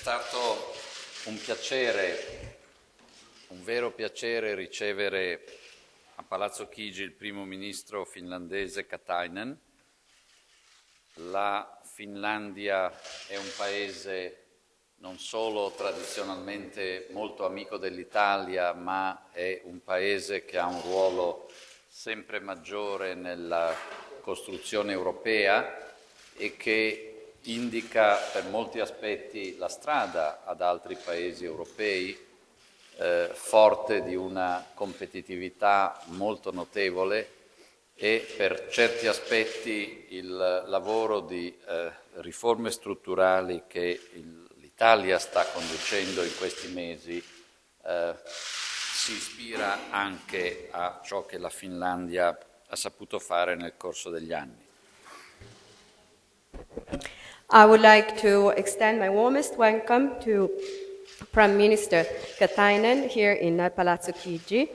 stato un piacere, un vero piacere ricevere a Palazzo Chigi il primo ministro finlandese Katainen. La Finlandia è un paese non solo tradizionalmente molto amico dell'Italia, ma è un paese che ha un ruolo sempre maggiore nella costruzione europea e che indica per molti aspetti la strada ad altri paesi europei, forte di una competitività molto notevole e per certi aspetti il lavoro di riforme strutturali che l'Italia sta conducendo in questi mesi si ispira anche a ciò che la Finlandia ha saputo fare nel corso degli anni. I would like to extend my warmest welcome to Prime Minister Katainen here in Palazzo Chigi.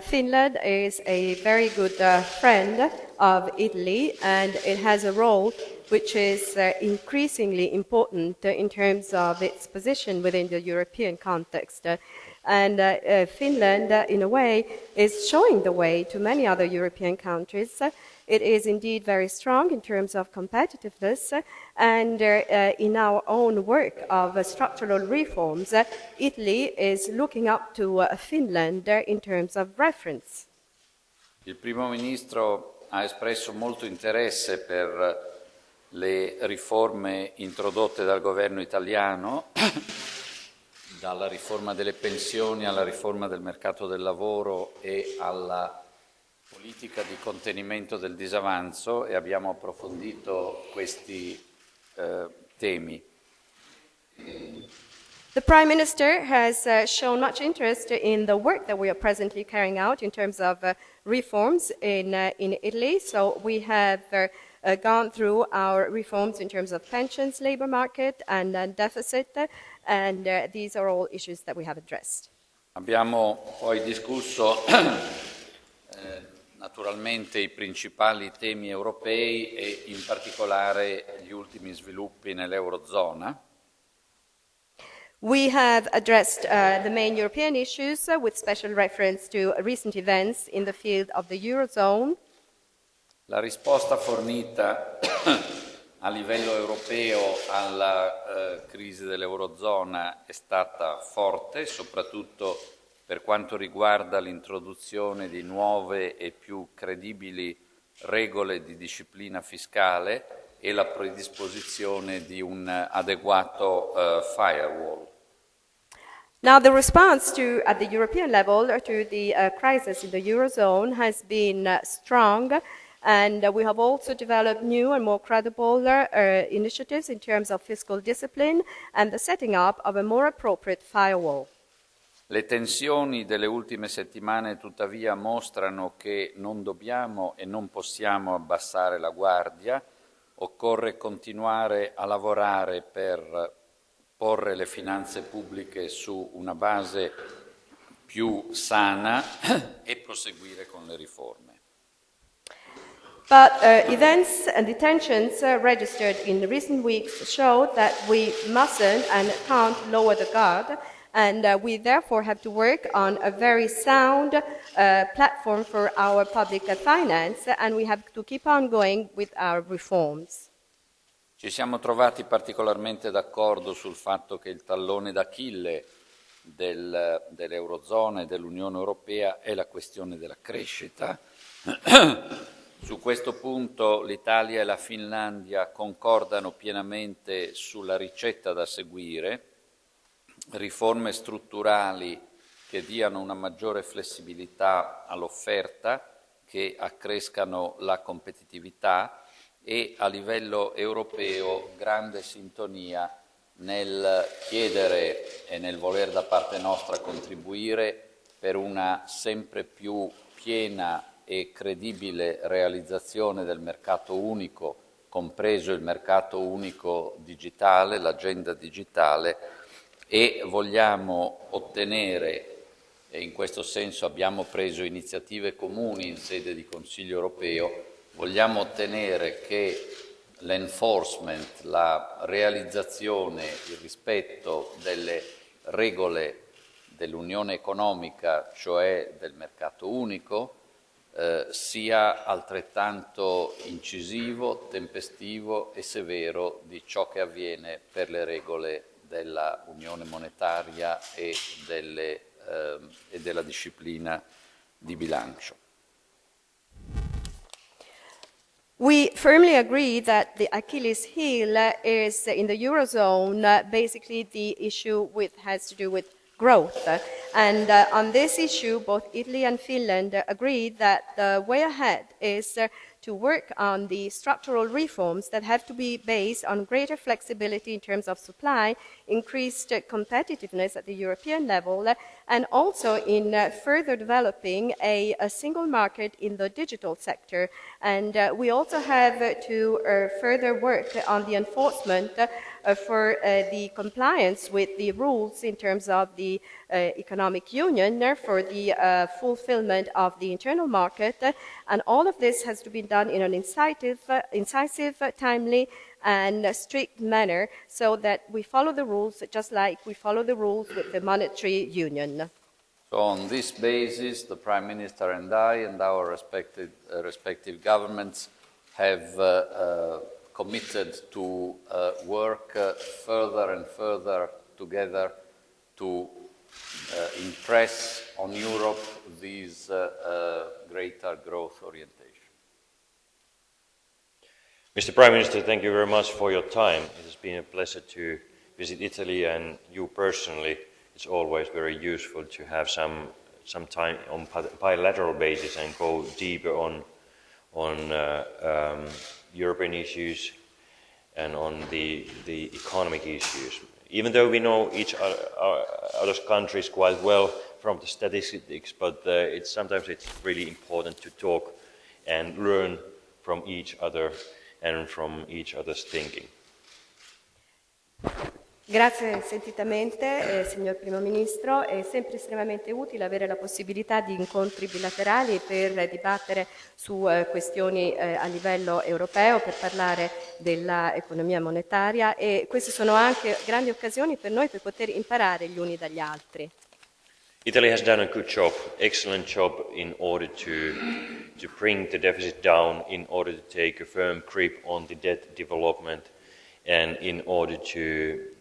Finland is a very good friend of Italy, and it has a role which is increasingly important in terms of its position within the European context. Finland, in a way, is showing the way to many other European countries. It is indeed very strong in terms of competitiveness, and in our own work of structural reforms, Italy is looking up to Finland in terms of reference. Il primo ministro ha espresso molto interesse per le riforme introdotte dal governo italiano, dalla riforma delle pensioni alla riforma del mercato del lavoro e alla politica di contenimento del disavanzo, e abbiamo approfondito questi temi. The Prime Minister has shown much interest in the work that we are presently carrying out in terms of reforms in Italy. So we have gone through our reforms in terms of pensions, labour market and deficit, and these are all issues that we have addressed. Abbiamo poi discusso naturalmente i principali temi europei e in particolare gli ultimi sviluppi nell'Eurozona. We have addressed the main European issues with special reference to recent events in the field of the Eurozone. La risposta fornita a livello europeo alla crisi dell'Eurozona è stata forte, soprattutto per quanto riguarda l'introduzione di nuove e più credibili regole di disciplina fiscale e la predisposizione di un adeguato firewall. Now, the response at the European level to the crisis in the Eurozone has been strong, and we have also developed new and more credible initiatives in terms of fiscal discipline and the setting up of a more appropriate firewall. Le tensioni delle ultime settimane tuttavia mostrano che non dobbiamo e non possiamo abbassare la guardia, occorre continuare a lavorare per porre le finanze pubbliche su una base più sana e proseguire con le riforme. But events and the tensions registered in recent weeks show that we mustn't and can't lower the guard, and we therefore have to work on a very sound platform for our public finance, and we have to keep on going with our reforms. Ci siamo trovati particolarmente d'accordo sul fatto che il tallone d'Achille dell'Eurozona e dell'Unione Europea è la questione della crescita. Su questo punto l'Italia e la Finlandia concordano pienamente sulla ricetta da seguire, riforme strutturali che diano una maggiore flessibilità all'offerta, che accrescano la competitività e a livello europeo grande sintonia nel chiedere e nel voler da parte nostra contribuire per una sempre più piena e credibile realizzazione del mercato unico, compreso il mercato unico digitale, l'agenda digitale, e vogliamo ottenere, e in questo senso abbiamo preso iniziative comuni in sede di Consiglio europeo, vogliamo ottenere che l'enforcement, la realizzazione, il rispetto delle regole dell'unione economica, cioè del mercato unico, sia altrettanto incisivo, tempestivo e severo di ciò che avviene per le regole della unione monetaria e della disciplina di bilancio. We firmly agree that the Achilles heel is in the Eurozone basically the issue has to do with growth. And on this issue, both Italy and Finland agree that the way ahead is to work on the structural reforms that have to be based on greater flexibility in terms of supply, increased competitiveness at the European level, and also in further developing a single market in the digital sector. And we also have to further work on the enforcement for the compliance with the rules in terms of the economic union, for the fulfillment of the internal market, and all of this has to be done in an incisive, timely, and strict manner so that we follow the rules just like we follow the rules with the monetary union. So on this basis, the Prime Minister and I and our respective governments have committed to work further and further together to impress on Europe this greater growth orientation. Mr. Prime Minister, thank you very much for your time. It has been a pleasure to visit Italy, and you personally. It's always very useful to have some time on bilateral basis and go deeper on European issues and on the economic issues. Even though we know each other's countries quite well from the statistics, but sometimes it's really important to talk and learn from each other and from each other's thinking. Grazie sentitamente, signor Primo Ministro. È sempre estremamente utile avere la possibilità di incontri bilaterali per dibattere su questioni a livello europeo, per parlare dell'economia monetaria, e queste sono anche grandi occasioni per noi per poter imparare gli uni dagli altri. Italy has done a good job, excellent job in order to bring the deficit down, in order to take a firm grip on the debt development, and in order to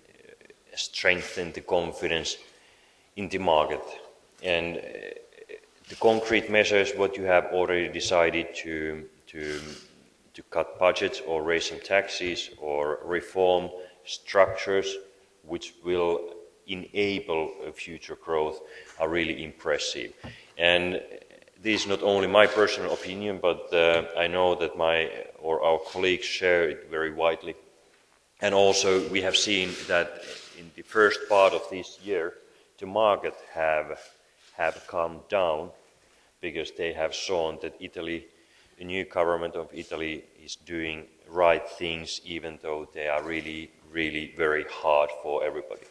strengthen the confidence in the market. And the concrete measures, what you have already decided to cut budgets or raise some taxes or reform structures which will enable a future growth, are really impressive. And this is not only my personal opinion, but I know that our colleagues share it very widely. And also we have seen that in the first part of this year, the market have calmed down because they have shown that Italy, the new government of Italy, is doing right things, even though they are really, really very hard for everybody.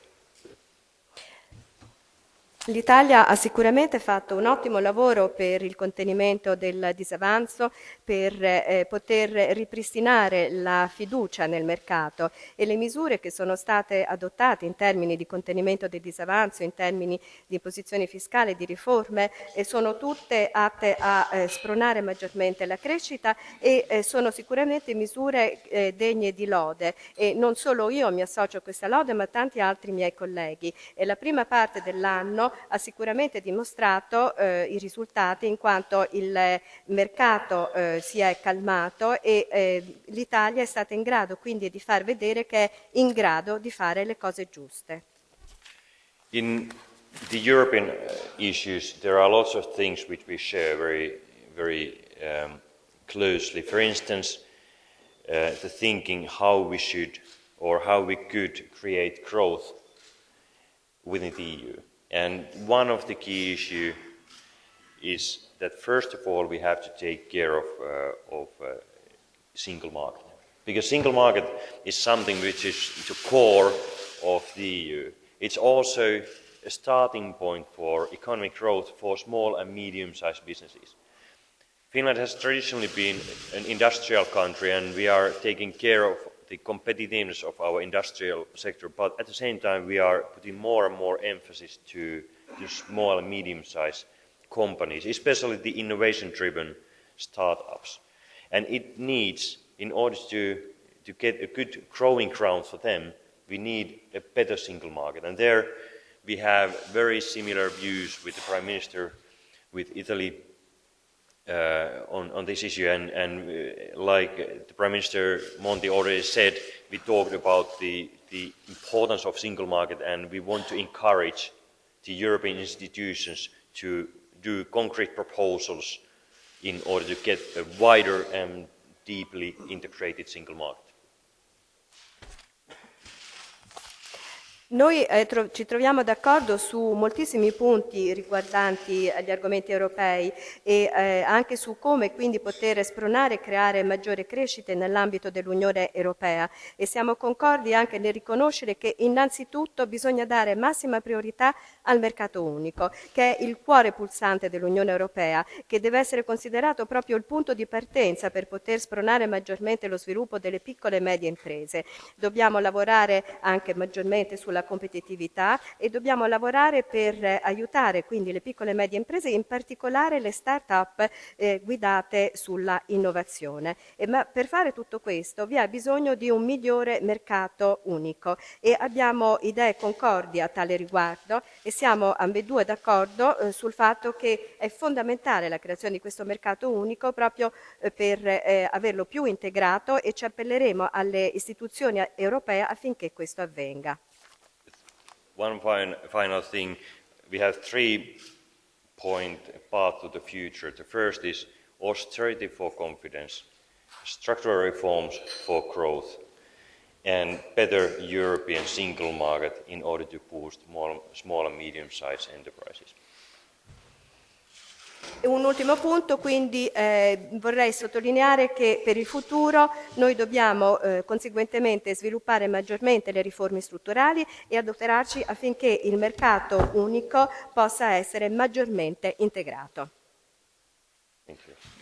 L'Italia ha sicuramente fatto un ottimo lavoro per il contenimento del disavanzo, per poter ripristinare la fiducia nel mercato, e le misure che sono state adottate in termini di contenimento del disavanzo, in termini di imposizione fiscale, di riforme, sono tutte atte a spronare maggiormente la crescita e sono sicuramente misure degne di lode, e non solo io mi associo a questa lode, ma tanti altri miei colleghi. E la prima parte dell'anno ha sicuramente dimostrato i risultati, in quanto il mercato si è calmato e l'Italia è stata in grado quindi di far vedere che è in grado di fare le cose giuste. In the European issues, there are lots of things which we share very, very closely. For instance, the thinking how we should or how we could create growth within the EU. And one of the key issues is that first of all we have to take care of single market, because single market is something which is the core of the EU. It's also a starting point for economic growth for small and medium-sized businesses. Finland has traditionally been an industrial country, and we are taking care of the competitiveness of our industrial sector, but at the same time we are putting more and more emphasis to small and medium-sized companies, especially the innovation-driven startups. And it needs, in order to get a good growing ground for them, we need a better single market. And there we have very similar views with the Prime Minister, with Italy, on this issue. And like the Prime Minister Monti already said, we talked about the importance of single market, and we want to encourage the European institutions to do concrete proposals in order to get a wider and deeply integrated single market. Noi ci troviamo d'accordo su moltissimi punti riguardanti gli argomenti europei e anche su come quindi poter spronare e creare maggiore crescita nell'ambito dell'Unione Europea, e siamo concordi anche nel riconoscere che innanzitutto bisogna dare massima priorità al mercato unico, che è il cuore pulsante dell'Unione Europea, che deve essere considerato proprio il punto di partenza per poter spronare maggiormente lo sviluppo delle piccole e medie imprese. Dobbiamo lavorare anche maggiormente sulla competitività e dobbiamo lavorare per aiutare quindi le piccole e medie imprese, in particolare le start-up guidate sulla innovazione. Ma per fare tutto questo vi è bisogno di un migliore mercato unico, e abbiamo idee concordi a tale riguardo, e siamo ambedue d'accordo sul fatto che è fondamentale la creazione di questo mercato unico proprio per averlo più integrato, e ci appelleremo alle istituzioni europee affinché questo avvenga. One final thing, we have 3-point path to the future. The first is austerity for confidence, structural reforms for growth, and better European single market in order to boost small and medium-sized enterprises. Un ultimo punto, quindi vorrei sottolineare che per il futuro noi dobbiamo conseguentemente sviluppare maggiormente le riforme strutturali e adoperarci affinché il mercato unico possa essere maggiormente integrato. Thank you.